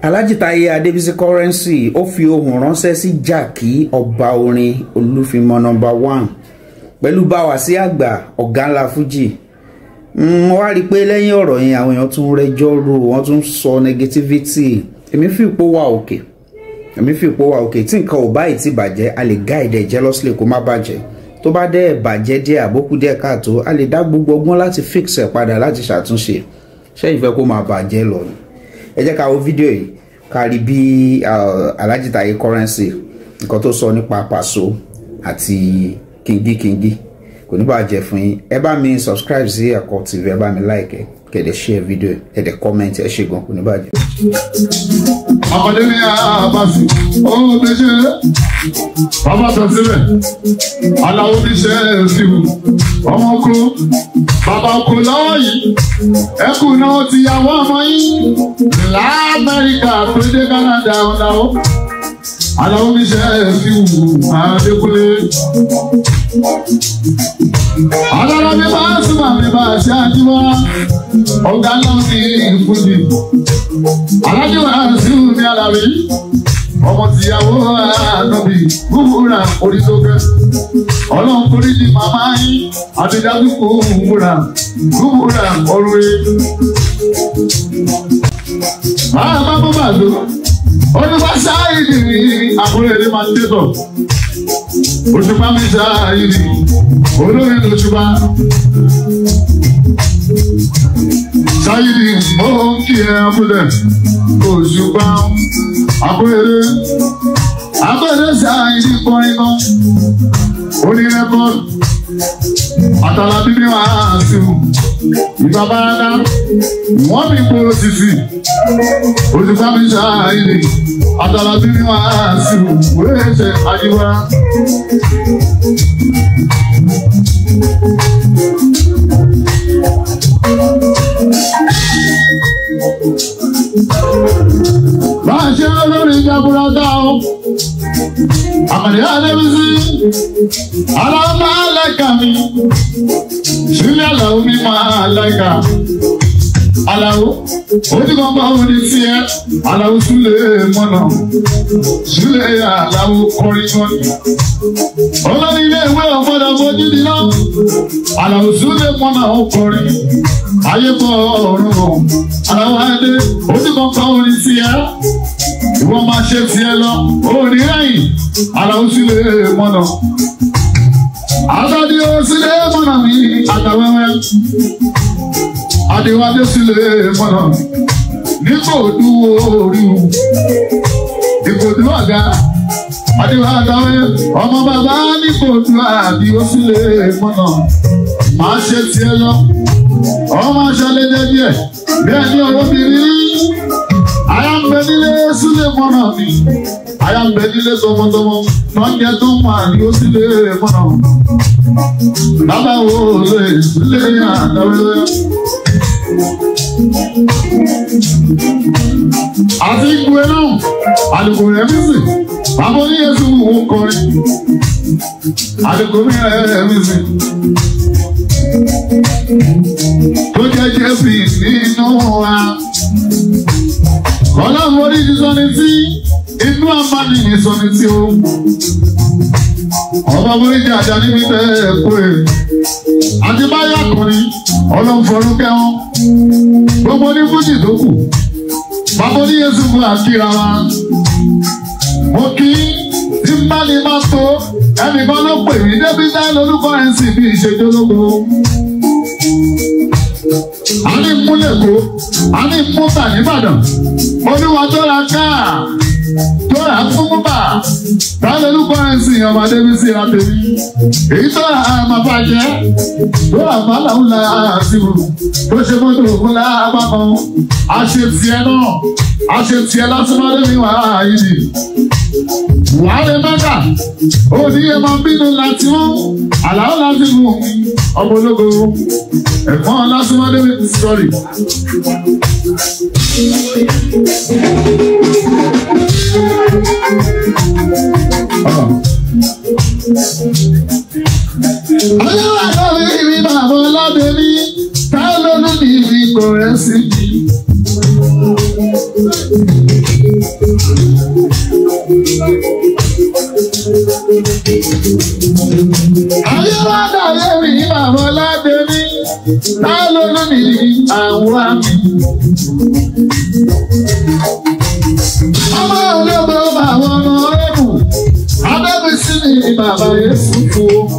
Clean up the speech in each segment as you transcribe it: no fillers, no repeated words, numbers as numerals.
Alhaji Taye Adebisi Currency ó fi ohùn ránṣẹ́ sí Jaki ọba orin Olúfimọ #1 pẹ̀lú báwa sí àgbà ọ̀gá ńlá Fuji. Mo wá rí pé lẹ́yìn ọ̀rọ̀ yẹn àwọn èèyàn tún rẹjọ́ rò, wọ́n tún sọ negativity. Èmi fi ipò wà òkè. Tí nǹkan ò bá ti bàjẹ́, a lè guide jealously kó má bàjẹ́. Tó bá dé bàjẹ́ díẹ̀ àbókù díẹ̀ káàtó, a lè dá gbogbo ọgbọ́n láti fix ẹ̀ padà láti ṣàtúnṣe. Ṣé ìfẹ́ kó máa bàjẹ́ lọ ni? Ẹ jẹ́ ká wo fídíò yìí ká rí bí Alhaji Taye Currency nǹkan tó sọ nípa Paso àti Kingi kò ní bàjẹ́ fún yín. Ẹ bá mi subscribe sí Eko TV, ẹ bá mi like ẹ kẹ̀dẹ̀ share video ẹ dẹ̀ comment ẹ ṣe gan, kò ní bàjẹ́. Àpàdé ní àbáfi ó bẹ́ṣẹ́ bàbá tó síbẹ̀ aláwọ̀ níṣẹ́ fíìmù ọmọ kó bàbá kò lọ́wọ́ yìí ẹkù náà ti yàwó ọmọ yìí l'Amẹ́ríkà tó dé Canada ọ̀làwọ̀ aláwọ̀ níṣẹ́ fíìmù Adékúnlé. Alára mi bá súnmọ́ mi bá ṣe àjíwá ọ̀gá náà ní ìfúnni. Alhaji Wasiu ní Alábí ọmọ tìyàwó ànábì gbúgbúra orí tó fẹ́ ọlọ́run kórìí ní màmá yín àbídájú gbúgbúra ọrùn rẹ̀. Máa bá bọ́ bàlú onífà sáàyìdì ní àbúrò èdè máa ń tẹ́tọ̀ òṣùpá mi sáàyìdì olórí lòṣùpá. Sáyìdì ó ń kí ẹ abúlé òṣùpá àbúrò Sáyìdì kọrin kan onírẹ́kọ́d Àtàlàbí ní Wasiu ìbábáradá wọ́n mi gbòòrò títì òṣùpá mi Sáyìdì Àtàlàbí ní Wasiu wéṣẹ̀ àjíwá. Máa ṣe lórí ìjàbúradá o. Àmàlẹ́ Adébísí, aláwọ̀ máa láìka mi. Ṣúlẹ̀ Àlàó mi máa láìka. Àlàó, oníkan bá wọn ní sí ẹ. Àlàó Súlẹ̀ mọ́nà. Súlẹ̀ Àlàó kọrin kan. Olórí ilé ìwé ọ̀gbọ́dọ̀ fojú di náà. Àlàó Súlẹ̀ mọ́nà ó kọrin. Ayé bọ̀ ọ̀run o. Àlàó Adé, oníkan bá wọn ní sí ẹ. Ìwọ máa ṣe tiẹ̀ lọ, òní rẹ̀yìn, Àlàó Súlẹ̀ mọ́nà. Àtàdé ó Súlẹ̀ mọ́nà mi àtàwẹ́wẹ́. Adéwádé Súlẹ̀ mọ́nà. Nígbò dúró orí o. Ìkòdú àga. Adéwádé ọmọ bàbá nígbò dúró àbí ó Súlẹ̀ mọ́nà. Máa ṣe tiẹ̀ lọ. Ọmọ aṣọ́lé jẹ́jẹ́. Bẹ́ẹ̀ ni ọlọ́bìnrin. Ayambẹ̀dílé Súlẹ̀ mọ́nà mi. Ayambẹ̀dílé tọmọtọmọ. Tọ́jẹ́ tó máa ní ó Súlẹ̀ mọ́nà. Bàbá wo lè Súlẹ̀ àdáwẹ́lẹ́. Àti ìgbé náà, àdìgbò rẹ̀ mí sì. Bàbá oníyẹ̀sù wò kọrin. Àdìgbò mi rẹ̀ mí sì. Tó jẹ́jẹ́ bí nínú wa. Ọlọ́run orí ti sọni tí inú àmàlì ní sọni tí ó. Ọba Boríjà àjà níbi tẹ́ ẹ̀kọ́ ẹ̀. Àti báyà kùnrin, ọlọ́run fọdún kẹ́wọ́n. Gbogbo ní Fújì tó kù. Bàbá oníyẹ̀sù fún àkíra wa. Mo kí tí ń bá ní má tó. Ẹnìkan ló pè mí débi táyé lórúkọ ẹ̀ ń sìn bí ìṣèjọlógo. A ní múlẹ̀kọ́, a ní múta nìbàdàn. Olúwa tó ra káà, tó ra fún múbà. Táyé lórúkọ ẹ̀ ń sìn ọmọ Adébísí àtẹ̀mí. Èyí tó ra àmàfà jẹ́, tó ra fàlàwùlà àṣìwò. Tó ṣe mọ́tò òkun láàbà kan. A ṣe tiẹ̀ náà, a ṣe tiẹ̀ lásìmọ́lé mi wà áyìí. Wàhálẹ̀ mẹ́ta, òníye máa bínú láti wọ́n. Àlàó láti mú ọmọ ológo. Ẹ̀fọ́n lásìmọ́lé mi sọ̀rì. Olúwa lórí ìrìn bàbá ọlọ́dẹ ní táwọn lónìí ní ìrìn kò rẹ̀ sí. dàlé mi bàbá ládé ní lálọ́lọ́ ní àwọn àmì. Ọmọ olóògbé bàbá ọmọ rẹ̀mù Adébísí ní bàbá Yéṣu fún o.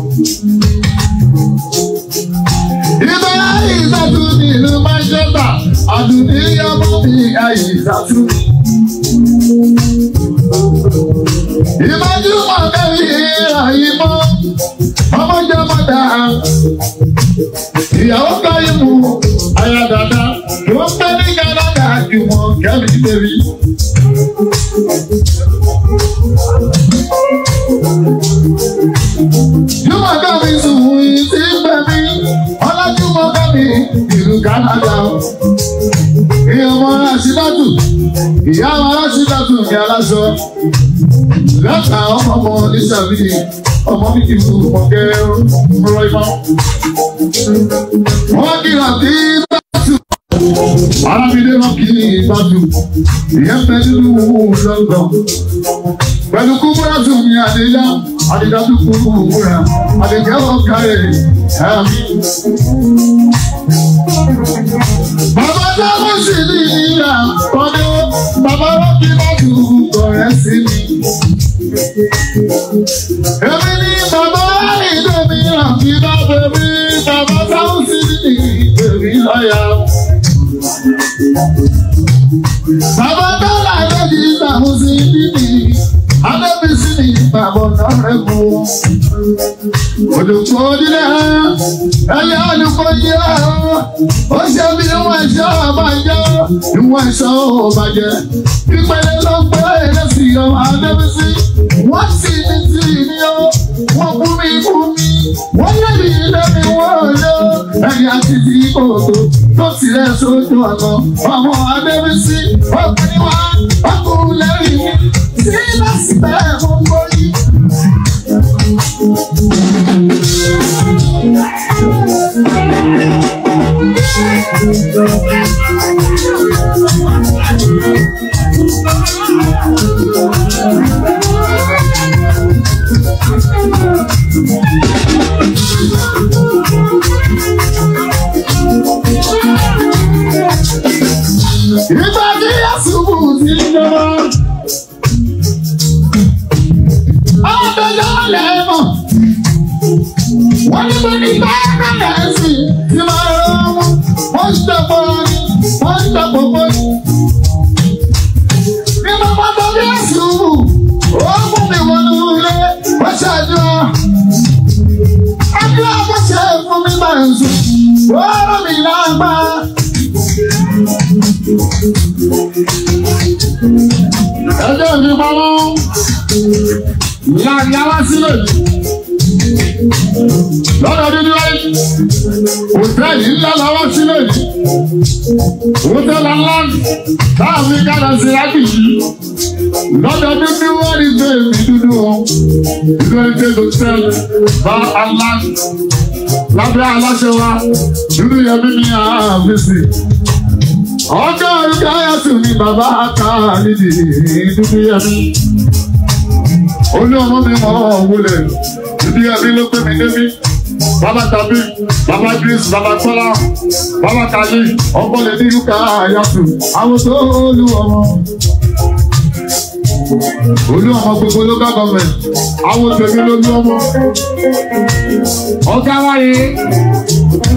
Ibẹ̀ Àyìnṣàtú ní ìlú Manchester, àdùnní ọmọ mi Àyìnṣàtú. Ìmọ̀jú mọ̀kẹ́rì àyìnbó, ọmọ jẹ́ mọ́dà. Ìyàwó káyé mu àyà dàda, ló ń pẹ́ ní Canada jù wọ́n kẹ́rì débi. Júmọ̀ kámi sùn ìsí bẹ̀mí, ọlájúmọ̀ kámi ìlú Canada. Ìyàwó Aṣídàtù, ìyàwó Aṣídàtù ní aláṣọ. Lẹ́ka ọmọ nísàbí, ọmọ mi kì í fún ọmọkẹ́ rọ ìmọ̀. Wọ́n kìlọ̀ sí Bàtù. Arábìnrin náà kì í Bàtù. Ìyẹn fẹ́ nínú London. Pẹ̀lú Kúbúrátù ní Adéyá, Adédátù Kúbúrà, Adékẹ́wọ̀ Káyẹ̀ ẹ̀mí. Bàbá dáhùn sí ní ìyá kọ́dé, bàbá Rọ́kì Bàtù kọ̀rẹ́ sí mi. Èmi ní bàbá ìdòmí àti bàbá mi, bàbá dáhùn sí ní ìbèmí lọ́yà. Bàbá Bẹ́lá lójì dáhùn sí ní Adébísí ní bàbá náà rẹ̀ mú. Òdòkó nílẹ̀ ẹ̀yà olùkọ́ yẹ ó ṣe bí ìwọ̀n ẹ̀ṣọ́ ọ̀bàjẹ́, ìwọ̀n ẹ̀ṣọ́ ọ̀bàjẹ́. Ìpele ló ń pẹ́ ẹlẹ́sì ọmọ Adébísí. Wọ́n sì ní sí ní ó, wọ́n kú mi, wọ́n yẹ mi lẹ́mi wọ́n lọ. Ẹ̀yìn àti ti kòtò tó tilẹ̀ sójú ọ̀nà ọmọ Adébísí. Ọkùnrin wa, ọkùnrin lẹ́rìí mi, tí láti bẹ́ẹ̀ mú gbóyè. Ìgbà tí Yásùbù ti jọba, ọ̀dọ́jọ́ lẹ́mọ̀, wọ́n ní bó ní bẹ́ẹ̀ sí ti máa rọ́mú, wọ́n ń tẹ̀pọ̀ ní, wọ́n ń tẹ̀pọ̀ pọ̀ ní. Ní bàbá tó bí Yásùbù, ó mú mi wọnú ilé, ó ṣàdúrà. Àdúrà bó ṣe fún mi máa ń sùn, ó rọ̀ mí lágbá. Ẹjọ́ mi pamọ́ láàrin àwa sílẹ̀ lọ́dọ̀ dídí wáyé. Hòtẹ́ẹ̀lì ńlá làwa sílẹ̀ yìí. Hòtẹ́ẹ̀lì ńlá táàmì kádà sí láti yìí. Lọ́dọ̀ dídí wọ́n ní bẹ́ẹ̀ mi dúdú wọn. Ìdúródé hòtẹ́ẹ̀lì bá àlá lábẹ́ aláṣẹ wa. Dúdú yẹmí ní àfẹ́sì. Ọjọ́ ìgbà yàtọ̀ ni bàbá ká nídìí dúdú yẹmí. Olú ọmọ mi mọ̀ ọ́ wọlé. Dúdú yẹmí ló pè mí débi. Bàbá tàbí, bàbá Grace, bàbá Tọ́lá, bàbá Kàlí, ọ̀pọ̀lẹ̀ ní Yúkà yàtọ̀. Àwọn tó olú ọmọ. Olú ọmọ gbogbo local government. Àwọn tèmi lolú ọmọ. Ọ̀gá wáyé.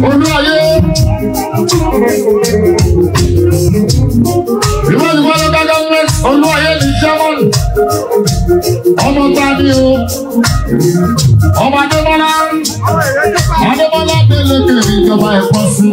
Olú ayé. Ìwé ìwé local government. Olú ayé ní German. Ọmọ tani o. Ọmọ Adébọ́lá. Adébọ́lá Adélèké ìjọba ẹ̀kọ́ sí.